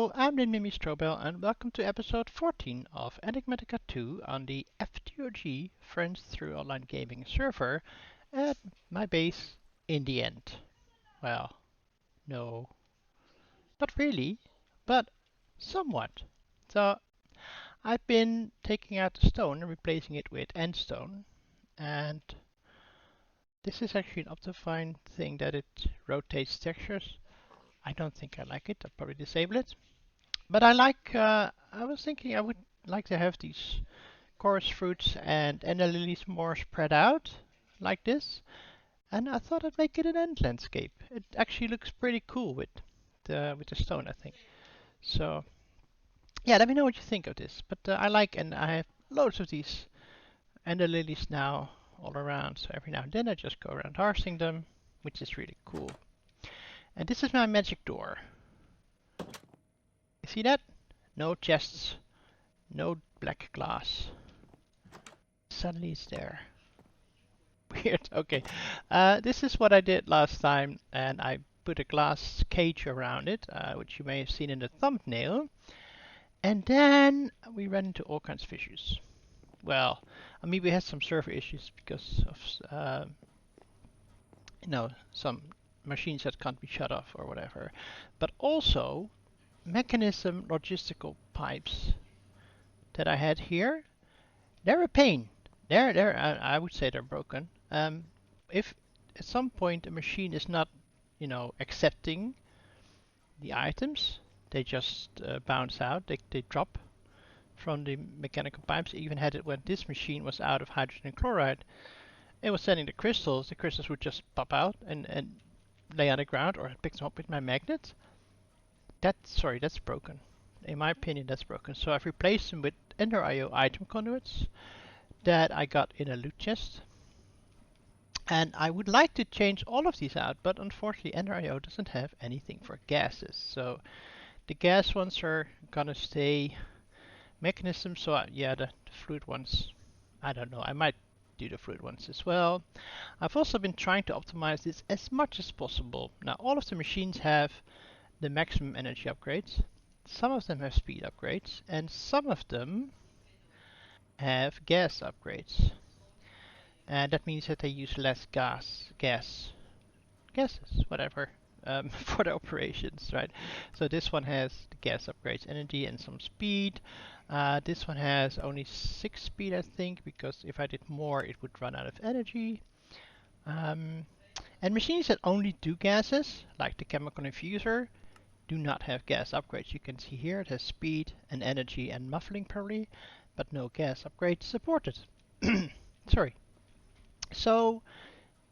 Hello, I'm Mimi Strobel and welcome to episode 14 of Enigmatica 2 on the FTOG Friends Through Online Gaming server at my base in the end. Well, no, not really, but somewhat. So I've been taking out the stone and replacing it with endstone, and this is actually an optifine thing that it rotates textures. I don't think I like it. I'll probably disable it. But I was thinking I would like to have these chorus fruits and ender lilies more spread out like this. And I thought I'd make it an end landscape. It actually looks pretty cool with the stone, I think. So yeah, let me know what you think of this. But and I have loads of these ender lilies now all around. So every now and then I just go around harvesting them, which is really cool. And this is my magic door. You see that? No chests, no black glass. Suddenly it's there. Weird. Okay. This is what I did last time, and I put a glass cage around it, which you may have seen in the thumbnail. And then we ran into all kinds of issues. Well, I mean, we had some server issues because of, some machines that can't be shut off or whatever. But also, Mekanism logistical pipes that I had here, they're a pain. I would say they're broken. If at some point a machine is not, accepting the items, they just bounce out. They drop from the mechanical pipes. I even had it when this machine was out of hydrogen chloride. It was sending the crystals. The crystals would just pop out and lay on the ground, or I picked them up with my magnet. That's broken. In my opinion, that's broken. So I've replaced them with Ender IO item conduits that I got in a loot chest. And I would like to change all of these out, but unfortunately Ender IO doesn't have anything for gases. So the gas ones are gonna stay Mechanism. So yeah, the fluid ones, I don't know. I might do the fluid ones as well. I've also been trying to optimize this as much as possible. Now all of the machines have the maximum energy upgrades. Some of them have speed upgrades, and some of them have gas upgrades. And that means that they use less gases, whatever, for the operations, right? So this one has the gas upgrades, energy and some speed. This one has only 6 speed, I think, because if I did more, it would run out of energy. And machines that only do gases, like the chemical infuser, do not have gas upgrades. You can see here it has speed and energy and muffling probably, but no gas upgrades supported. Sorry. So,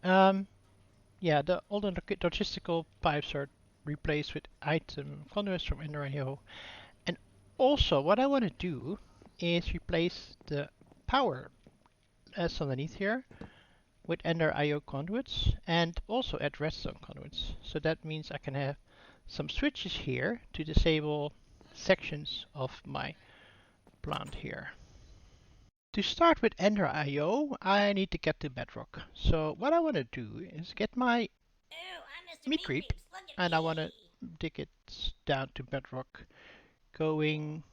yeah, all the logistical pipes are replaced with item conduits from Ender.io. And also, what I want to do is replace the power that's underneath here with Ender.io conduits and also add redstone conduits. So that means I can have some switches here to disable sections of my plant here. To start with Ender.io, I need to get to Bedrock. So what I want to do is get my meat creep, and I want to dig it down to Bedrock, going.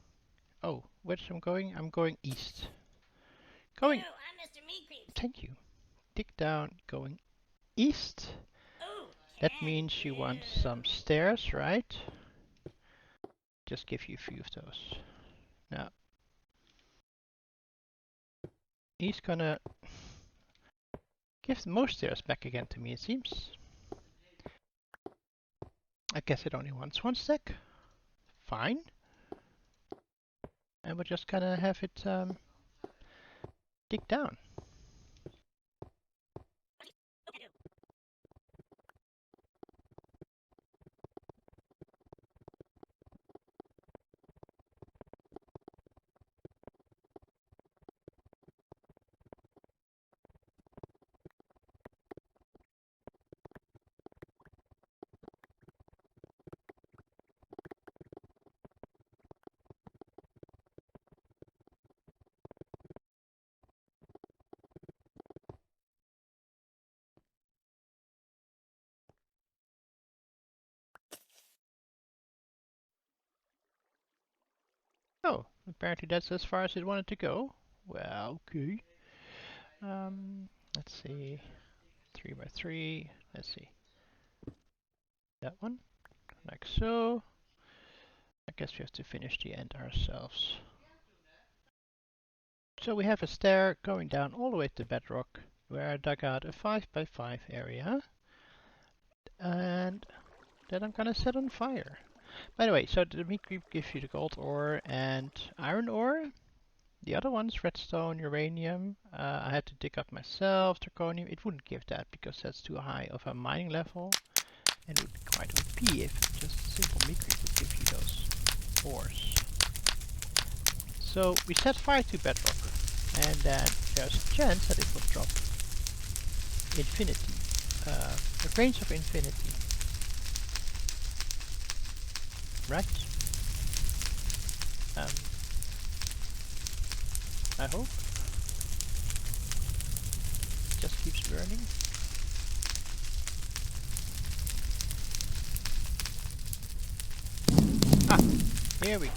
Oh, where's I'm going? I'm going east. Going. Ooh, I'm Mr. Meat Creeps. Thank you. Dig down, going east. Ooh, That means you want some stairs, right? Just give you a few of those. Now, he's gonna give most stairs back again to me, it seems. I guess it only wants 1 stack. Fine. And we're just gonna have it dig down. Oh, apparently that's as far as it wanted to go. Well, okay. Let's see. 3 by 3. Let's see. That one. Like so. I guess we have to finish the end ourselves. So we have a stair going down all the way to bedrock, where I dug out a 5 by 5 area. And that I'm gonna set on fire. By the way, so the meat creep gives you the gold ore and iron ore. The other one's redstone, uranium. I had to dig up myself, zirconium. It wouldn't give that because that's too high of a mining level. And it would be quite OP if just simple meat creep would give you those ores. So we set fire to bedrock. And then there's a chance that it will drop infinity. The range of infinity. Right? I hope. Just keeps burning. Ah, here we go.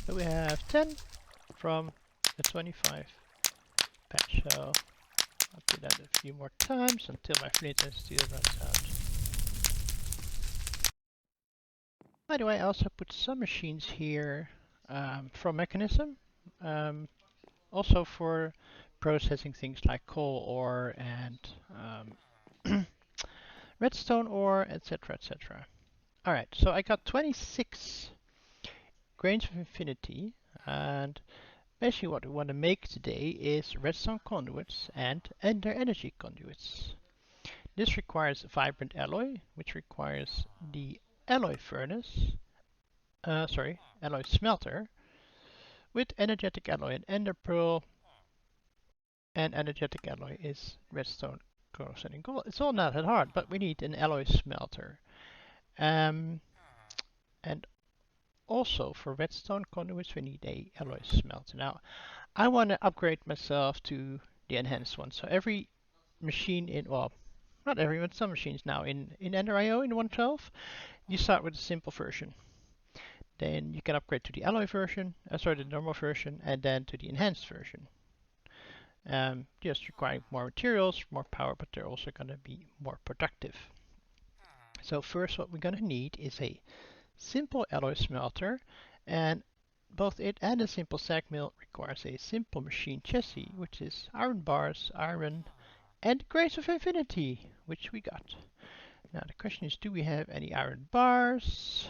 So we have 10 from the 25 patch, so I'll do that a few more times until my flint and steel runs out. By the way, I also put some machines here from Mekanism, also for processing things like coal ore and redstone ore, etc, etc. Alright, so I got 26 grains of infinity, and basically what we want to make today is redstone conduits and ender energy conduits. This requires a vibrant alloy, which requires the alloy furnace, alloy smelter, with energetic alloy and ender pearl, and energetic alloy is redstone corrosive gold. It's all not that hard, but we need an alloy smelter. And also for redstone conduits we need a alloy smelter. Now I want to upgrade myself to the enhanced one. So every machine in, well, not every, but some machines now in Ender.io in 1.12, you start with the simple version. Then you can upgrade to the alloy version, the normal version, and then to the enhanced version. Just requiring more materials, more power, but they're also going to be more productive. So first what we're going to need is a simple alloy smelter, and both it and a simple sag mill requires a simple machine chassis, which is iron bars, iron, and grains of infinity, which we got. Now the question is, do we have any iron bars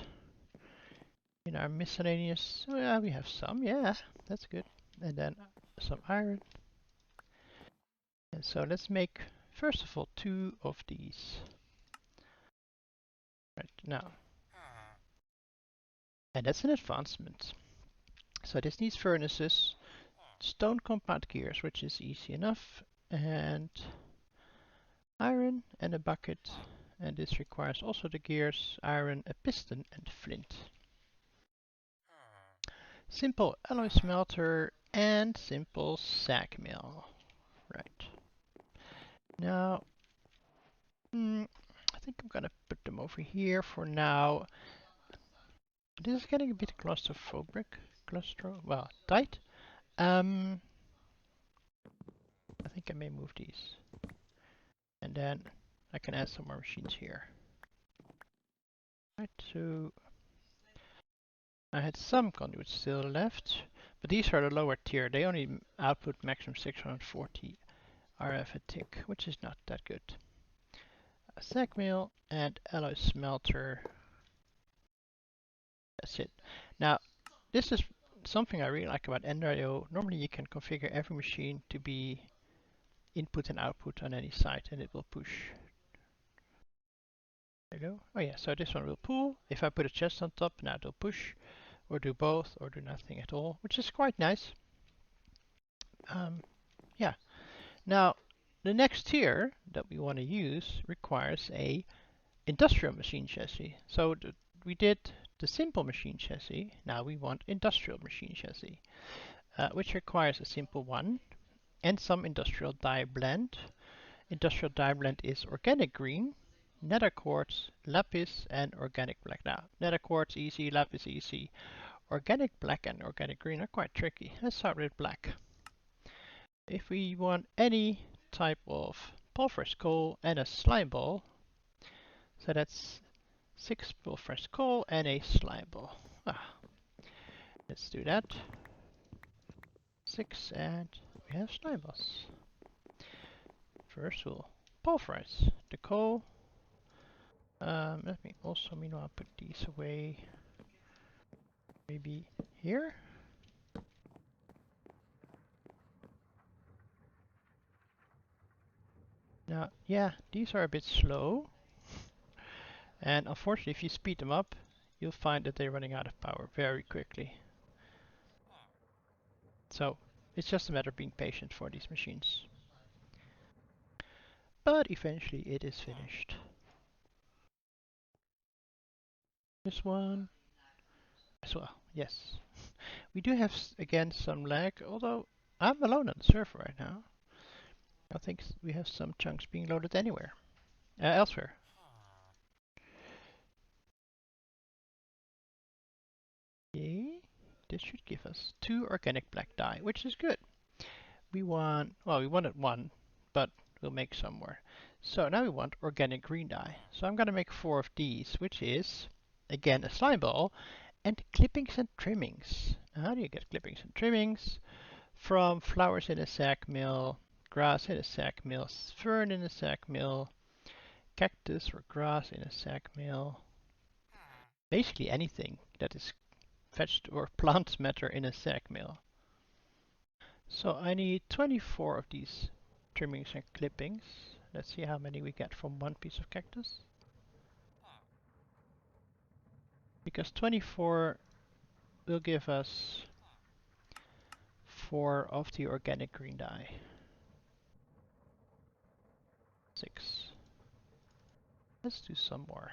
in our miscellaneous? Oh, yeah, we have some, yeah, that's good. And then some iron. And so let's make, first of all, 2 of these. Right now. And that's an advancement. So this needs furnaces, stone compound gears, which is easy enough, and iron and a bucket. And this requires also the gears, iron, a piston, and flint. Simple alloy smelter and simple sag mill. Right. Now, I think I'm gonna put them over here for now. This is getting a bit claustrophobic. Well, tight. I think I may move these. And then I can add some more machines here. Right, so I had some conduits still left, but these are the lower tier. They only output maximum 640 RF a tick, which is not that good. A sag mill and alloy smelter. That's it. Now, this is something I really like about Ender.io. Normally you can configure every machine to be input and output on any site, and it will push. There you go. Oh yeah, so this one will pull. If I put a chest on top, now it'll push, or do both, or do nothing at all, which is quite nice. Yeah. Now, the next tier that we want to use requires a industrial machine chassis. So we did the simple machine chassis. Now we want industrial machine chassis, which requires a simple one and some industrial dye blend. Industrial dye blend is organic green, nether quartz, lapis, and organic black. Now, nether quartz easy, lapis easy. Organic black and organic green are quite tricky. Let's start with black. If we want any type of pulverized coal and a slime ball, so that's 6 pulverized coal and a slime ball. Let's do that. 6 and we have slime balls. First we'll pulverize the coal. Let me also meanwhile put these away. Maybe here. Now, yeah, these are a bit slow. And unfortunately, if you speed them up, you'll find that they're running out of power very quickly. So, it's just a matter of being patient for these machines. But eventually it is finished. This one as well, yes. We do have, again, some lag, although I'm alone on the server right now. I think we have some chunks being loaded anywhere, elsewhere. Okay, this should give us 2 organic black dye, which is good. We want, well, we wanted 1, but we'll make some more. So now we want organic green dye. So I'm gonna make 4 of these, which is, again, a slime ball, and clippings and trimmings. Now, how do you get clippings and trimmings? From flowers in a sack mill, grass in a sack mill, fern in a sack mill, cactus or grass in a sack mill. Basically anything that is vegetable or plant matter in a sack mill. So I need 24 of these trimmings and clippings. Let's see how many we get from one piece of cactus. Because 24 will give us 4 of the organic green dye. 6. Let's do some more.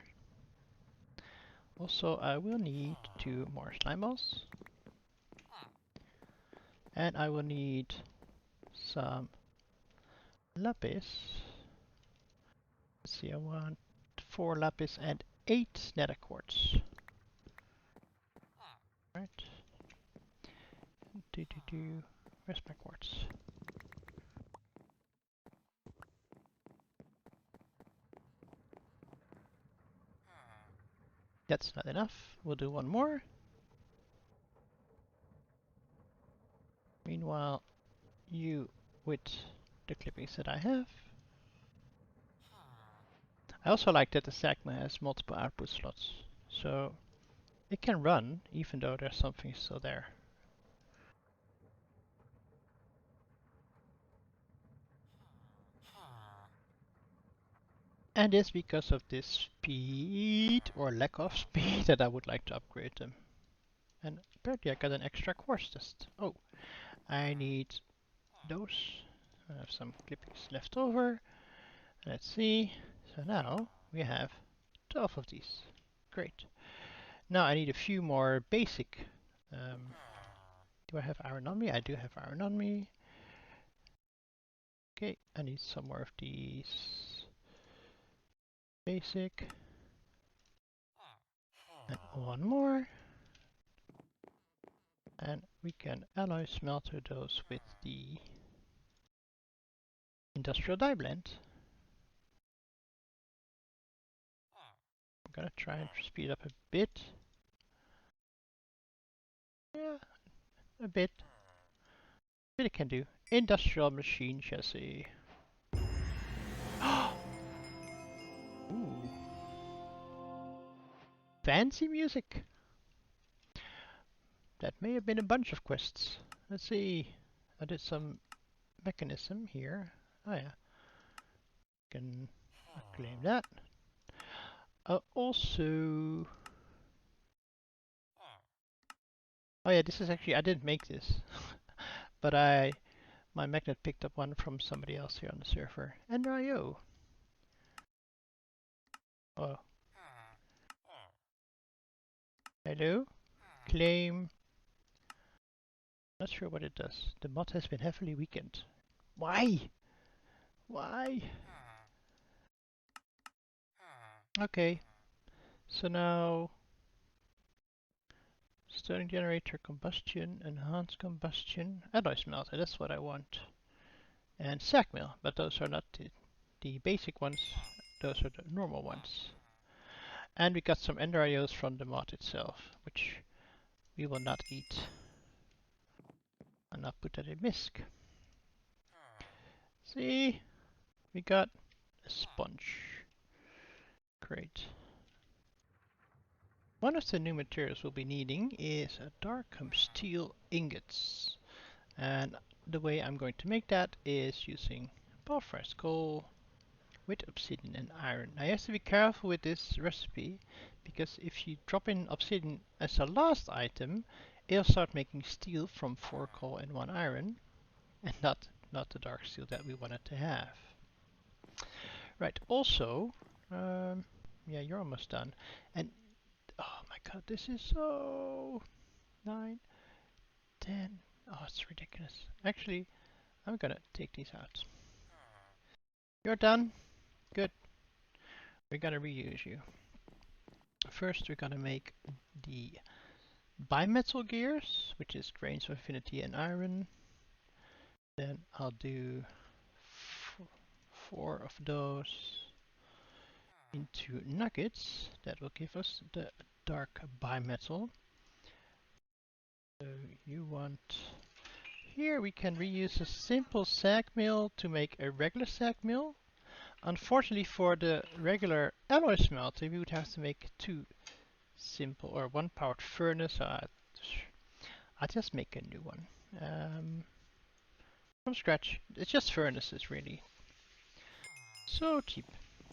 Also, I will need 2 more slime balls. And I will need some lapis. Let's see, I want 4 lapis and 8 nether quartz. Right. Where's my quartz? That's not enough. We'll do one more. Meanwhile, you with the clippings that I have. I also like that the SACMA has multiple output slots, so it can run even though there's something still there. And it's because of this speed or lack of speed that I would like to upgrade them. And apparently I got an extra quartz test. Oh, I need those. I have some clippings left over. Let's see. So now we have 12 of these. Great. Now I need a few more basic. Do I have iron on me? I do have iron on me. Okay, I need some more of these. Basic. And one more. And we can alloy smelter those with the industrial dye blend. I'm gonna try and speed up a bit. Yeah, a bit. But it can do. Industrial machine chassis. Ooh. Fancy music. That may have been a bunch of quests. Let's see. I did some mechanism here. Oh yeah. Can claim that. Also. Oh yeah, this is actually, I didn't make this. But my magnet picked up one from somebody else here on the server. NRIO. Oh. Hello? Claim. Not sure what it does. The mod has been heavily weakened. Why? Why? Okay, so now stirring generator, combustion, enhanced combustion, alloy smelter, that's what I want. And sag mill, but those are not the basic ones, those are the normal ones. And we got some ender IOs from the mod itself, which we will not eat. And I'll put that in misc. See, we got a sponge. Great. One of the new materials we'll be needing is a darkham steel ingots. And the way I'm going to make that is using pulverized coal with obsidian and iron. Now you have to be careful with this recipe because if you drop in obsidian as a last item, it'll start making steel from 4 coal and 1 iron, and not the dark steel that we wanted to have. Right, also, yeah, you're almost done. And oh my god, this is so 9, 10. Oh, it's ridiculous. Actually, I'm gonna take these out. You're done. Good. We're gonna reuse you. First, we're gonna make the bimetal gears, which is grains of affinity and iron. Then I'll do 4 of those into nuggets. That will give us the dark bimetal. So you want... Here we can reuse a simple sag mill to make a regular sag mill. Unfortunately for the regular alloy smelter we would have to make 2 simple or 1 powered furnace. So I'll just make a new one. From scratch. It's just furnaces really. So cheap.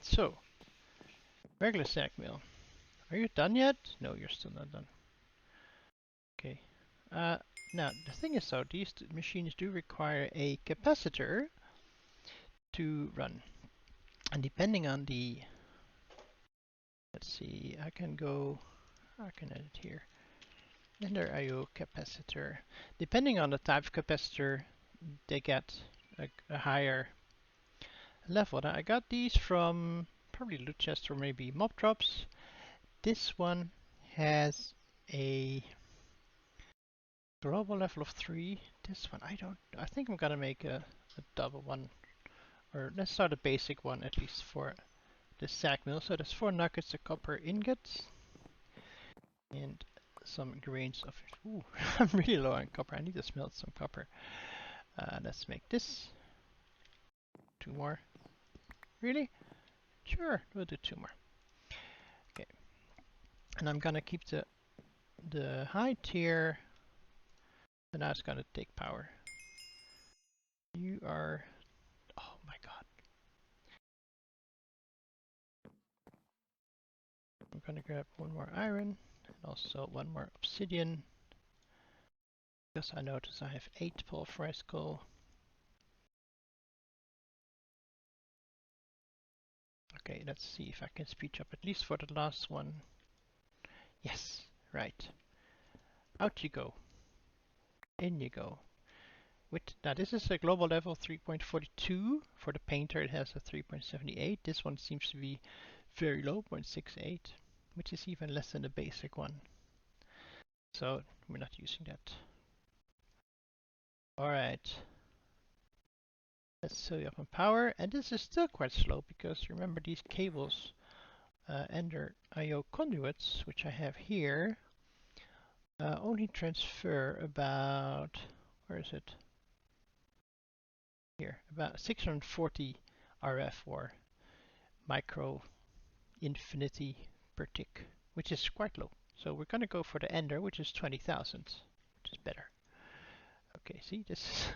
So, regular sag mill. Are you done yet? No, you're still not done. Okay. Now, the thing is though, these machines do require a capacitor to run. And depending on the... Let's see, I can edit here. Ender IO capacitor. Depending on the type of capacitor, they get a higher level. Now, I got these from probably loot chest or maybe mob drops. This one has a global level of 3. This one, I think I'm gonna make a double one. Or let's start a basic one at least for the sag mill. So there's 4 nuggets, a copper ingot, and some grains of... Ooh, I'm really low on copper. I need to smelt some copper. Let's make this. 2 more. Really? Sure, we'll do 2 more. Okay. And I'm gonna keep the high tier, and now it's gonna take power. You are... Oh my god. I'm gonna grab 1 more iron, and also 1 more obsidian. Because I notice I have 8 pulverized coal. Okay, let's see if I can speed up at least for the last one. Yes, right. Out you go. In you go. Now this is a global level 3.42. For the painter it has a 3.78. This one seems to be very low, 0.68, which is even less than the basic one. So we're not using that. Alright. Let's fill you up on power, and this is still quite slow because remember these cables, Ender IO conduits, which I have here, only transfer about, where is it? Here, about 640 RF or micro infinity per tick, which is quite low. So we're gonna go for the Ender, which is 20,000, which is better. Okay, see this is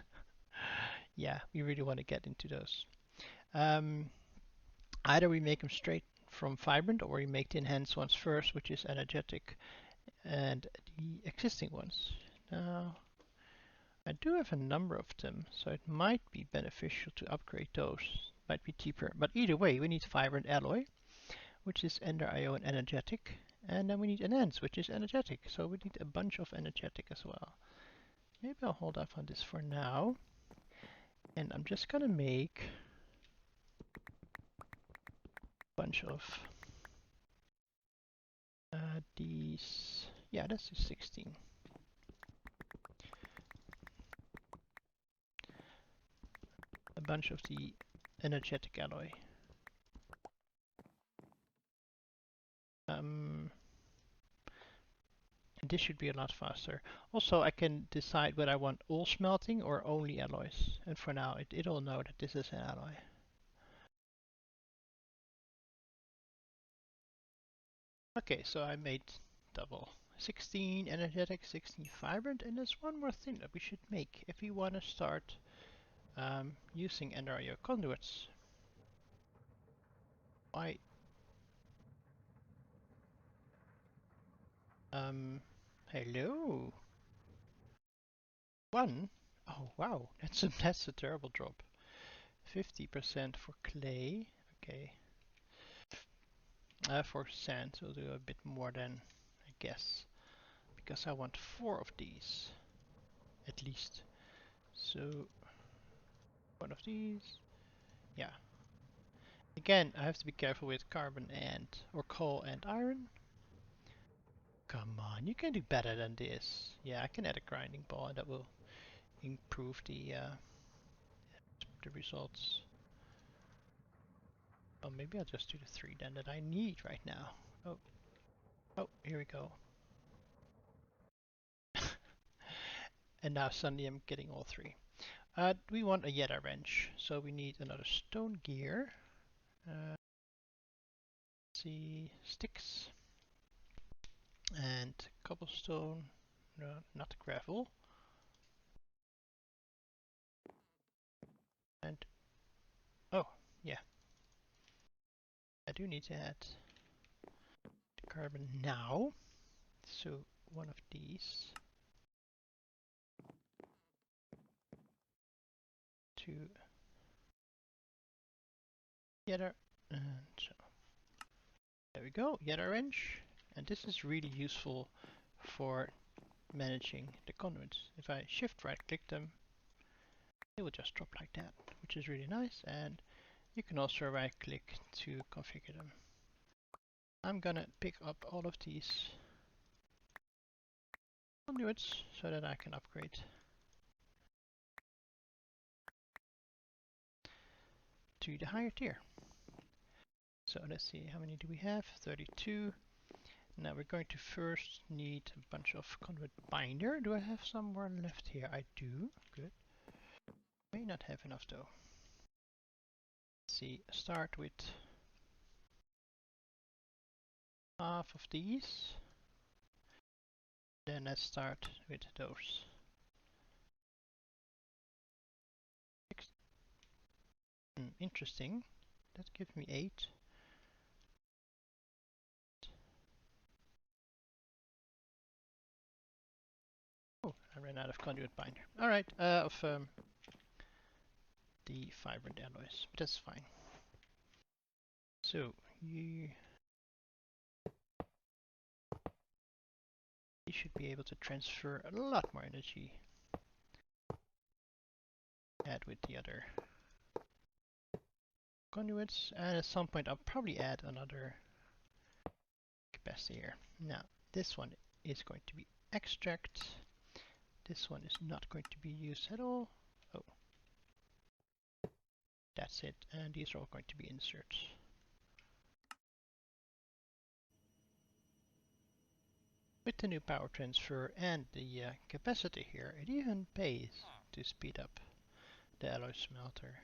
yeah, we really want to get into those. Either we make them straight from vibrant, or we make the enhanced ones first, which is energetic, and the existing ones. Now, I do have a number of them, so it might be beneficial to upgrade those. Might be cheaper, but either way, we need vibrant alloy, which is Ender IO and energetic, and then we need enhanced, which is energetic. So we need a bunch of energetic as well. Maybe I'll hold off on this for now, and I'm just gonna make a bunch of These, yeah, this is 16. A bunch of the energetic alloy. This should be a lot faster. Also, I can decide whether I want all smelting or only alloys. And for now, it'll know that this is an alloy. Okay, so I made double. 16 energetic, 16 vibrant, and there's one more thing that we should make if we want to start using NRIO conduits. I hello. One? Oh wow, that's a terrible drop. 50% for clay. Okay. For sand, we'll do a bit more than I guess, because I want 4 of these at least. So one of these. Yeah. Again, I have to be careful with carbon and or coal and iron. Come on, you can do better than this. Yeah, I can add a grinding ball and that will improve the results. Oh, maybe I'll just do the 3 then that I need right now. Oh, here we go. And now suddenly I'm getting all 3. We want a Yeta wrench, so we need another stone gear. Let's see, sticks and cobblestone. No, not gravel. And oh, yeah, I do need to add carbon now. So one of these, 2 Yeta, and so there we go, Yeta wrench. And this is really useful for managing the conduits. If I shift right click them, they will just drop like that, which is really nice. And you can also right click to configure them. I'm gonna pick up all of these conduits so that I can upgrade to the higher tier. So let's see, how many do we have? 32. Now we're going to first need a bunch of conduit binder. Do I have somewhere left here? I do. Good. May not have enough though. Let's see, start with half of these. Then let's start with those. Interesting. That gives me 8. Oh, I ran out of conduit binder. Alright, of the vibrant alloys, but that's fine. So, you should be able to transfer a lot more energy. Add with the other conduits, and at some point I'll probably add another capacitor. Now, this one is going to be extract. This one is not going to be used at all. Oh, that's it, and these are all going to be inserts. With the new power transfer and the capacitor here, it even pays to speed up the alloy smelter.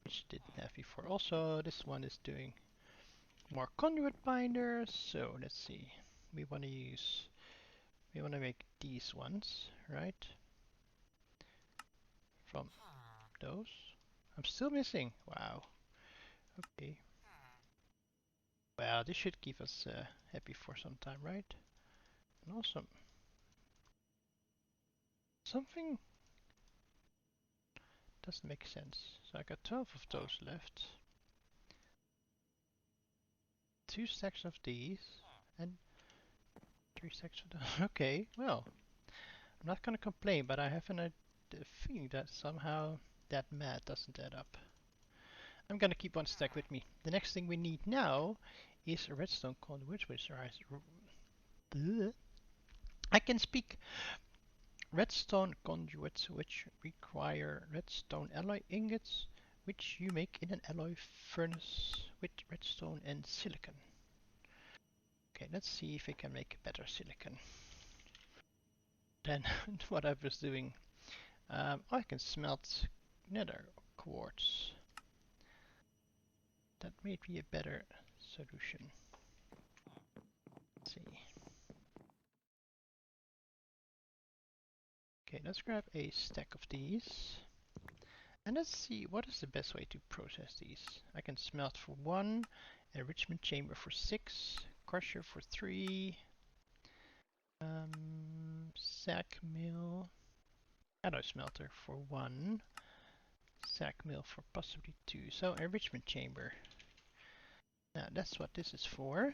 Which didn't have before. Also, this one is doing more conduit binders. So let's see. We want to make these ones, right? From those. I'm still missing. Wow. Okay. Well, this should keep us happy for some time, right? And awesome. Something doesn't make sense. So I got 12 of those left. 2 stacks of these. And 3 stacks of those. Okay, well. I'm not gonna complain, but I have a feeling that somehow that math doesn't add up. I'm gonna keep one stack with me. The next thing we need now is a redstone conduit, which I can speak. Redstone conduits, which require redstone alloy ingots, which you make in an alloy furnace with redstone and silicon. Okay, let's see if I can make better silicon than what I was doing. I can smelt nether quartz. That may be a better solution. Let's see. Okay, let's grab a stack of these. And let's see what is the best way to process these. I can smelt for 1, enrichment chamber for 6, crusher for 3, sack mill, alloy smelter for 1, sack mill for possibly 2. So enrichment chamber. Now that's what this is for.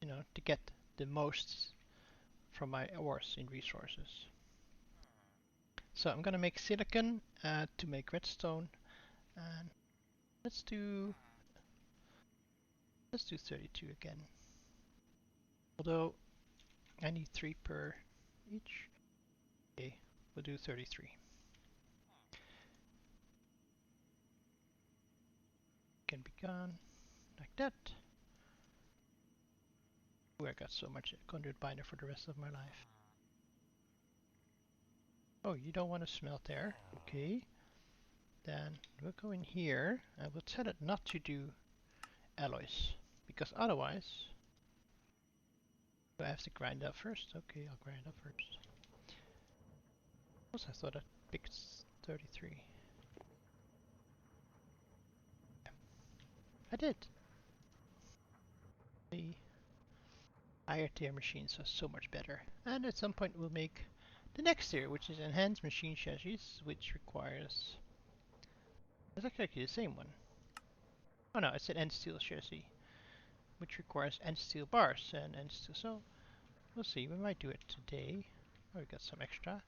You know, to get the most from my ores in resources. So I'm gonna make silicon to make redstone, and let's do 32 again. Although I need 3 per each. Okay, we'll do 33. Can be gone like that. Ooh, I got so much conduit binder for the rest of my life. Oh, you don't want to smelt there? Okay. Then we'll go in here. I will tell it not to do alloys, because otherwise do I have to grind up first? Okay, I'll grind up first. I thought I picked 33. I did. The higher tier machines are so much better. And at some point we'll make the next tier, which is enhanced machine chassis, which requires... It's actually the same one. Oh no, it's an end steel chassis, which requires end steel bars and end steel. So we'll see. We might do it today. Oh, we got some extra.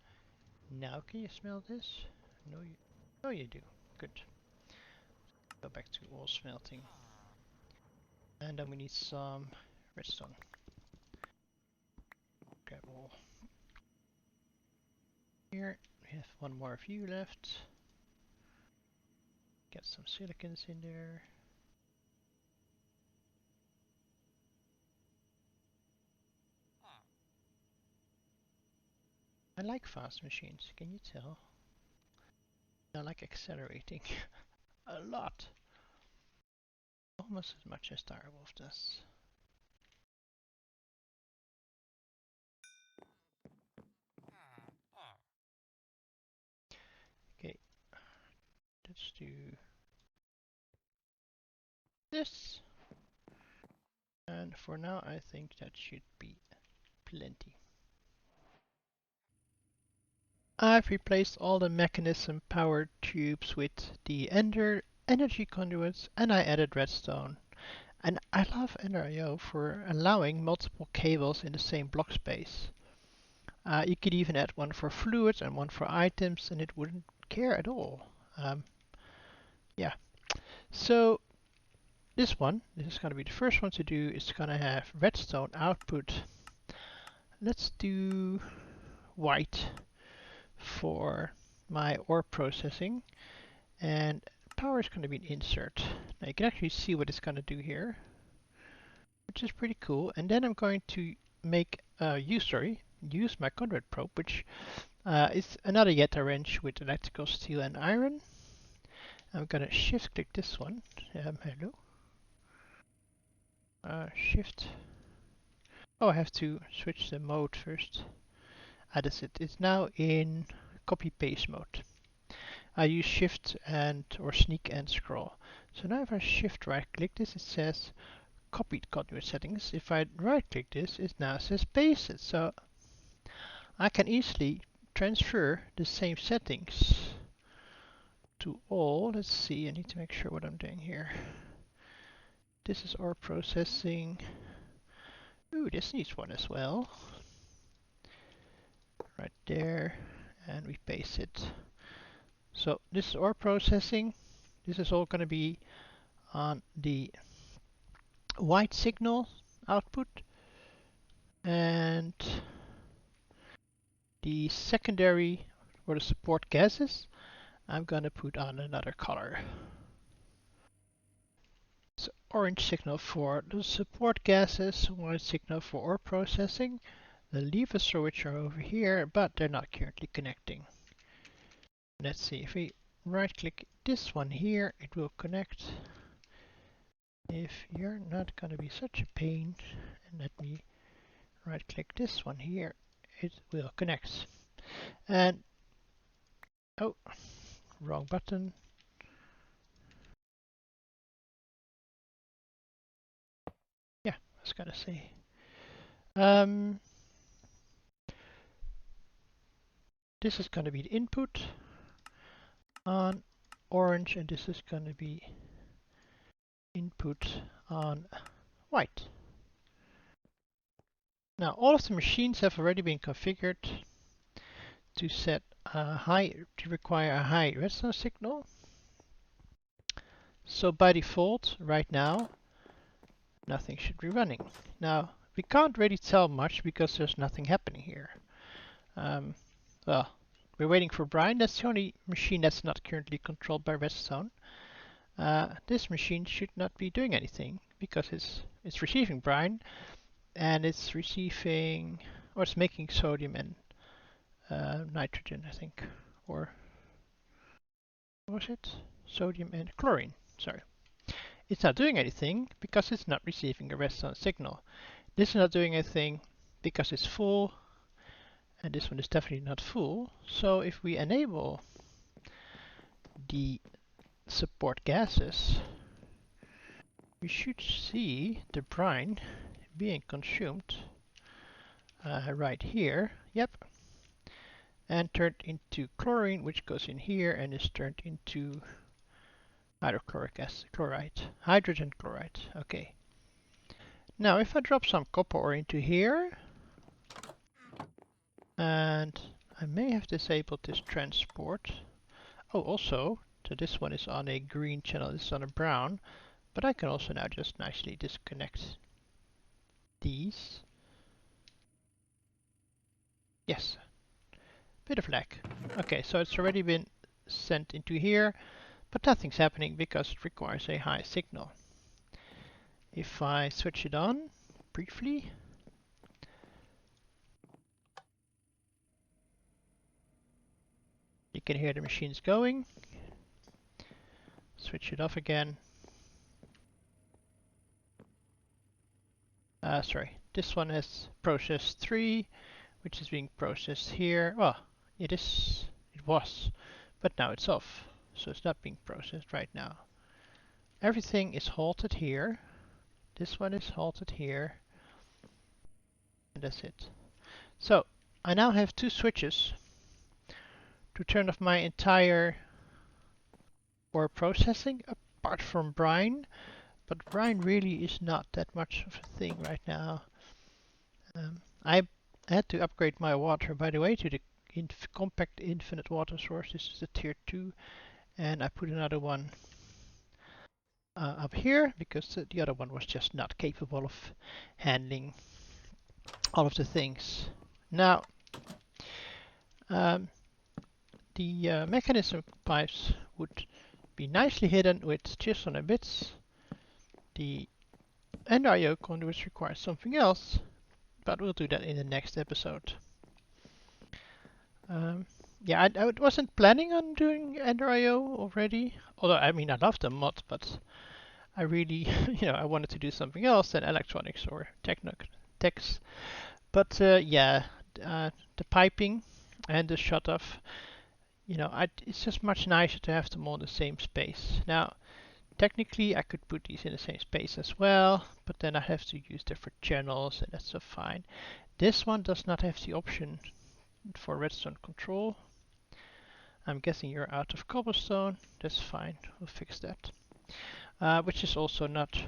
Now can you smell this? No, you. Oh, you do. Good. Go back to all smelting, and then we need some redstone. Grab all. Here we have one more of you left. Get some silicons in there. I like fast machines, can you tell? I like accelerating a lot. Almost as much as Direwolf does. Okay, let's do this. And for now I think that should be plenty. I've replaced all the Mekanism powered tubes with the energy conduits, and I added redstone. And I love NRIO for allowing multiple cables in the same block space. You could even add one for fluids and one for items, and it wouldn't care at all. Yeah. So this is going to be the first one to do. It's going to have redstone output. Let's do white for my ore processing, and power is going to be an insert. Now you can actually see what it's going to do here, which is pretty cool. And then I'm going to make use my conduit probe, which is another Yeta wrench with electrical steel and iron. I'm going to shift click this one. Hello. Shift. Oh, I have to switch the mode first. That's it. It's now in copy paste mode. I use shift and or sneak and scroll. So now if I shift right click this, it says copied conduit settings. If I right click this, it now says pasted. So I can easily transfer the same settings to all. Let's see, I need to make sure what I'm doing here. This is our processing. Ooh, this needs one as well. Right there, and we paste it. So this is ore processing. This is all going to be on the white signal output, and the secondary or the support gases I'm going to put on another color. So orange signal for the support gases, white signal for ore processing. The levers for which are over here, but they're not currently connecting. Let's see, if we right click this one here, it will connect. If you're not going to be such a pain, and let me right click this one here, it will connect. And oh, wrong button. Yeah, I was gonna say. This is gonna be the input on orange, and this is gonna be input on white. Now all of the machines have already been configured to set to require a high redstone signal. So by default, right now, nothing should be running. Now we can't really tell much because there's nothing happening here. Well, we're waiting for Brian. That's the only machine that's not currently controlled by redstone. This machine should not be doing anything because it's receiving brine, and it's receiving, or it's making sodium and nitrogen, I think, or what was it? Sodium and chlorine. Sorry. It's not doing anything because it's not receiving a redstone signal. This is not doing anything because it's full, and this one is definitely not full. So if we enable the support gases, we should see the brine being consumed right here. Yep. And turned into chlorine, which goes in here and is turned into hydrochloric acid, chloride, hydrogen chloride. Okay. Now if I drop some copper ore into here, and I may have disabled this transport. Oh, also, so this one is on a green channel, this is on a brown, but I can also now just nicely disconnect these. Yes, bit of lag. Okay, so it's already been sent into here, but nothing's happening because it requires a high signal. If I switch it on briefly, you can hear the machines going. Switch it off again. Sorry, this one has process 3, which is being processed here. Well, it was, but now it's off. So it's not being processed right now. Everything is halted here. This one is halted here. And that's it. So I now have 2 switches to turn off my entire ore processing, apart from brine. But brine really is not that much of a thing right now. I had to upgrade my water, by the way, to the compact infinite water source. This is a tier 2, and I put another one up here because the other one was just not capable of handling all of the things. Now, the mechanism pipes would be nicely hidden with chisel and bits. The NIO conduits require something else, but we'll do that in the next episode. Yeah, I wasn't planning on doing NRIO already, although I mean I love the mod, but I really, I wanted to do something else than electronics or techs. But yeah, the piping and the shut off, it's just much nicer to have them all in the same space. Now, technically I could put these in the same space as well, but then I have to use different channels, and that's so fine. This one does not have the option for redstone control. I'm guessing you're out of cobblestone. That's fine, we'll fix that. Which is also not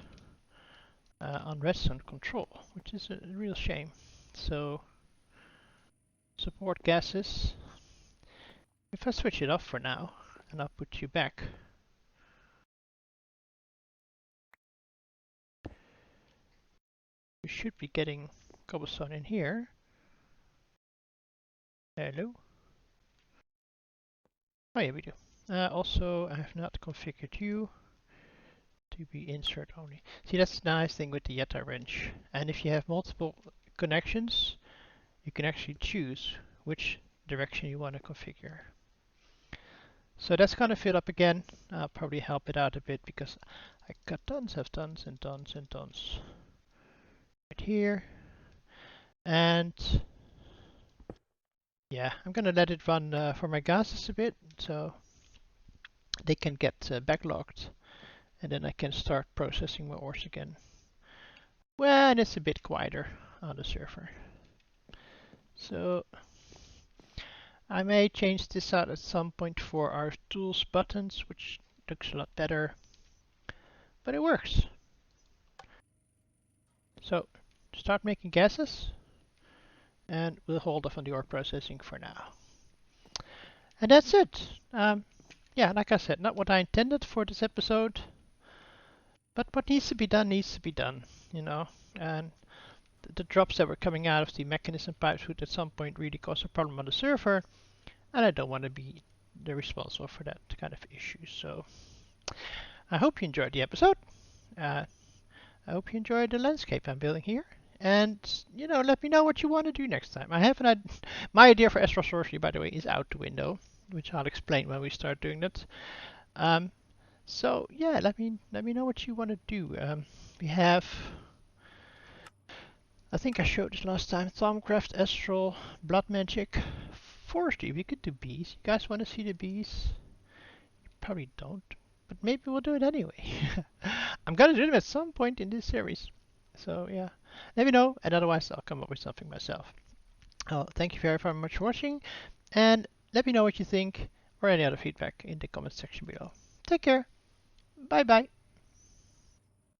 on redstone control, which is a real shame. So, support gases. If I switch it off for now, and I'll put you back. We should be getting cobblestone in here. Hello. Oh yeah, we do. Also, I have not configured you to be insert only. See, that's the nice thing with the Yeta wrench. And if you have multiple connections, you can actually choose which direction you want to configure. So that's going to fill up again. I'll probably help it out a bit because I got tons of tons and tons and tons right here. And yeah, I'm going to let it run for my gases a bit so they can get backlogged, and then I can start processing my ores again when it's a bit quieter on the server. So I may change this out at some point for our tools buttons, which looks a lot better, but it works. So start making gases, and we'll hold off on the ore processing for now. And that's it. Yeah, like I said, not what I intended for this episode, but what needs to be done, you know. And the drops that were coming out of the mechanism pipes would at some point really cause a problem on the server, and I don't want to be the responsible for that kind of issue. So I hope you enjoyed the episode. I hope you enjoyed the landscape I'm building here. And, you know, let me know what you want to do next time. I have my idea for Astral Sorcery, by the way, is out the window, which I'll explain when we start doing that. So yeah, let me know what you want to do. We have, I think I showed this last time, Thaumcraft, Astral, Blood Magic, Forestry. We could do bees. You guys want to see the bees? You probably don't, but maybe we'll do it anyway. I'm gonna do them at some point in this series. So yeah, let me know, and otherwise I'll come up with something myself. Thank you very, very much for watching, and let me know what you think or any other feedback in the comment section below. Take care. Bye bye.